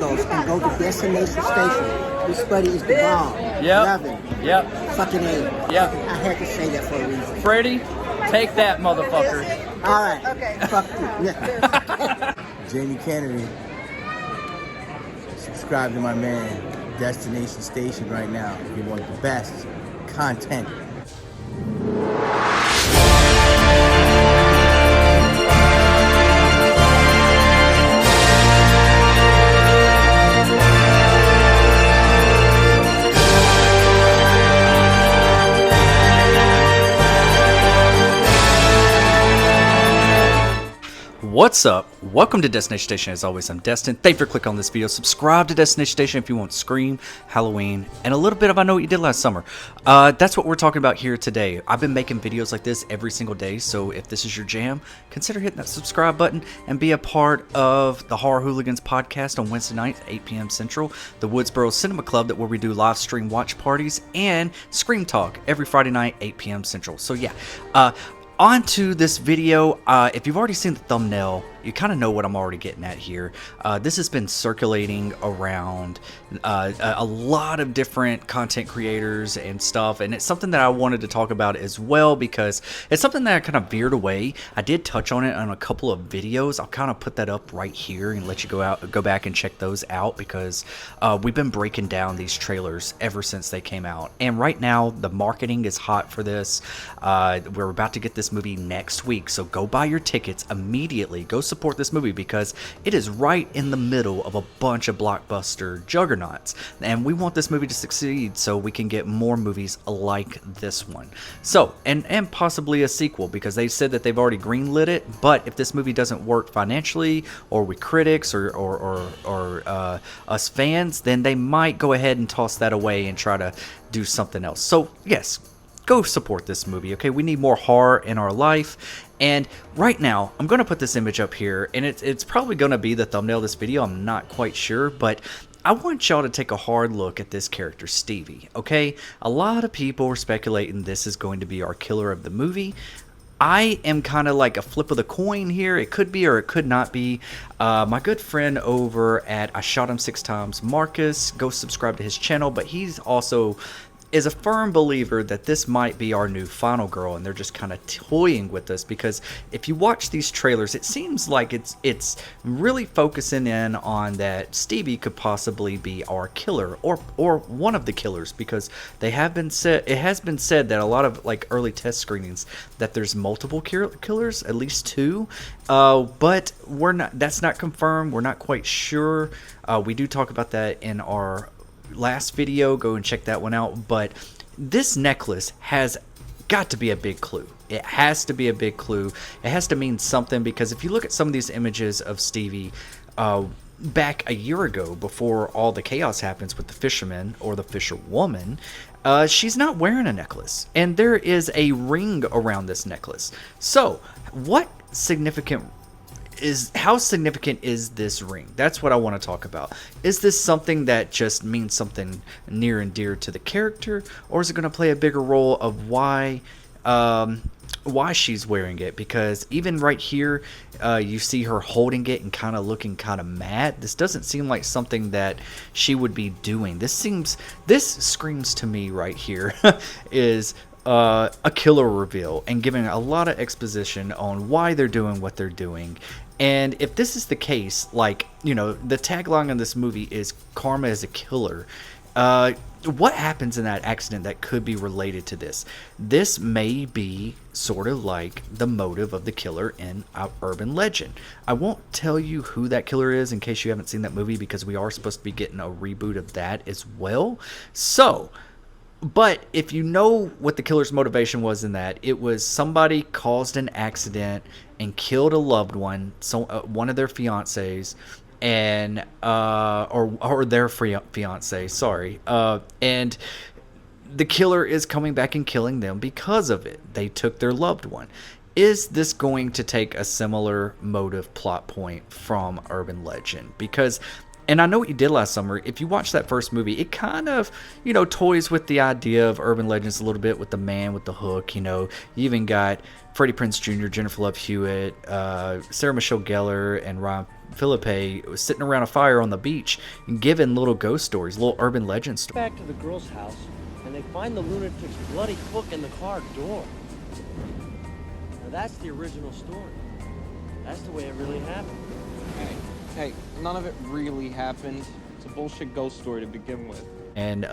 Ghost and go to Destination Station. This buddy is the bomb. Love him. Fucking A. I had to say that for a reason. Freddie, take that, motherfucker. All right. Okay. Fuck you. Yeah. Jamie Kennedy. Subscribe to my man, Destination Station right now if you want the best content. What's up? Welcome to Destination Station. As always, I'm Destin. Thank you for clicking on this video. Subscribe to Destination Station if you want Scream, Halloween, and a little bit of I Know What You Did Last Summer. That's what we're talking about here today. I've been making videos like this every single day, so if this is your jam, consider hitting that subscribe button and be a part of the Horror Hooligans podcast on Wednesday nights, 8 p.m. Central, the Woodsboro Cinema Club where we do live stream watch parties, and Scream Talk every Friday night, 8 p.m. Central. So yeah, on to this video. If you've already seen the thumbnail, you kind of know what I'm already getting at here. This has been circulating around a lot of different content creators and stuff, and it's something that I wanted to talk about as well because it's something that I kind of veered away. I did touch on it on a couple of videos. I'll kind of put that up right here and let you go back and check those out because we've been breaking down these trailers ever since they came out, and right now the marketing is hot for this. We're about to get this movie next week, so go buy your tickets immediately. Go support this movie because it is right in the middle of a bunch of blockbuster juggernauts, and we want this movie to succeed so we can get more movies like this one. So, and possibly a sequel, because they said that they've already greenlit it, but if this movie doesn't work financially, or with critics, or us fans, then they might go ahead and toss that away and try to do something else. So yes, go support this movie, okay? We need more horror in our life. And right now, I'm going to put this image up here, and it's probably going to be the thumbnail of this video. I'm not quite sure, but I want y'all to take a hard look at this character, Stevie, okay? A lot of people are speculating this is going to be our killer of the movie. I am kind of like a flip of the coin here. It could be or it could not be. My good friend over at I Shot Him 6 Times, Marcus, go subscribe to his channel, but he's also is a firm believer that this might be our new final girl, and they're just kind of toying with us because if you watch these trailers, it seems like it's really focusing in on that Stevie could possibly be our killer or one of the killers, because it has been said that a lot of like early test screenings that there's multiple killers, at least 2, but that's not confirmed. We're not quite sure. We do talk about that in our last video. Go and check that one out. But this necklace has got to be a big clue. It has to be a big clue. It has to mean something, because if you look at some of these images of Stevie back a year ago, before all the chaos happens with the fisherman or the fisherwoman, she's not wearing a necklace, and there is a ring around this necklace. So how significant is this ring? That's what I want to talk about. Is this something that just means something near and dear to the character, or is it going to play a bigger role of why she's wearing it? Because even right here, you see her holding it and kind of looking kind of mad. This doesn't seem like something that she would be doing. This screams to me right here is a killer reveal, and giving a lot of exposition on why they're doing what they're doing. And if this is the case, like, you know, the tagline on this movie is karma is a killer. What happens in that accident that could be related to this? This may be sort of like the motive of the killer in urban legend. I won't tell you who that killer is in case you haven't seen that movie, because we are supposed to be getting a reboot of that as well. So, but if you know what the killer's motivation was in that, it was somebody caused an accident and killed a loved one, so one of their fiancés, and or their fiancé, sorry, and the killer is coming back and killing them because of it. They took their loved one. Is this going to take a similar motive plot point from urban legend? Because And I Know What You Did Last Summer, if you watch that first movie, it kind of, toys with the idea of urban legends a little bit with the man with the hook. You even got Freddie Prinze Jr., Jennifer Love Hewitt, Sarah Michelle Gellar, and Ron Philippe sitting around a fire on the beach and giving little ghost stories, little urban legend stories. Back to the girl's house, and they find the lunatic's bloody hook in the car door. Now that's the original story. That's the way it really happened. Hey, none of it really happened. It's a bullshit ghost story to begin with. And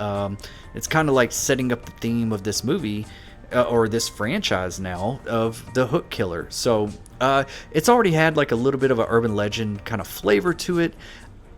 it's kind of like setting up the theme of this movie, or this franchise now, of the hook killer. So it's already had like a little bit of an urban legend kind of flavor to it.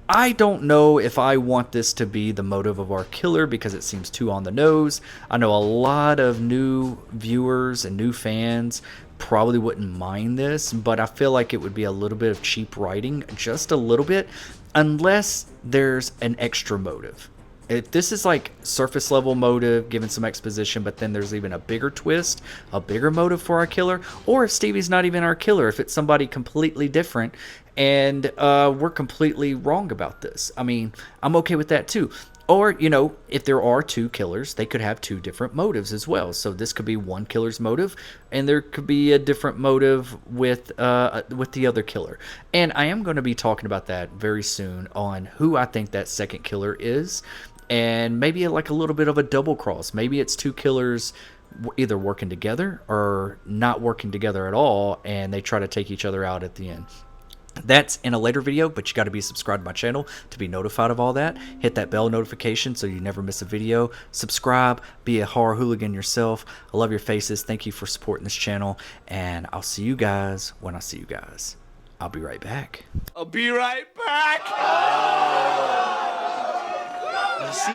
I don't know if I want this to be the motive of our killer because it seems too on the nose. I know a lot of new viewers and new fans probably wouldn't mind this, but I feel like it would be a little bit of cheap writing, just a little bit, unless there's an extra motive. If this is like surface level motive, given some exposition, but then there's even a bigger twist, a bigger motive for our killer, or if Stevie's not even our killer, if it's somebody completely different and we're completely wrong about this. I mean, I'm okay with that too. Or, if there are two killers, they could have two different motives as well. So this could be one killer's motive, and there could be a different motive with the other killer. And I am going to be talking about that very soon on who I think that second killer is, and maybe like a little bit of a double cross. Maybe it's two killers either working together or not working together at all, and they try to take each other out at the end. That's in a later video, but you got to be subscribed to my channel to be notified of all that. Hit that bell notification so you never miss a video. Subscribe, be a horror hooligan yourself. I love your faces. Thank you for supporting this channel, and I'll see you guys when I see you guys. I'll be right back. I'll be right back!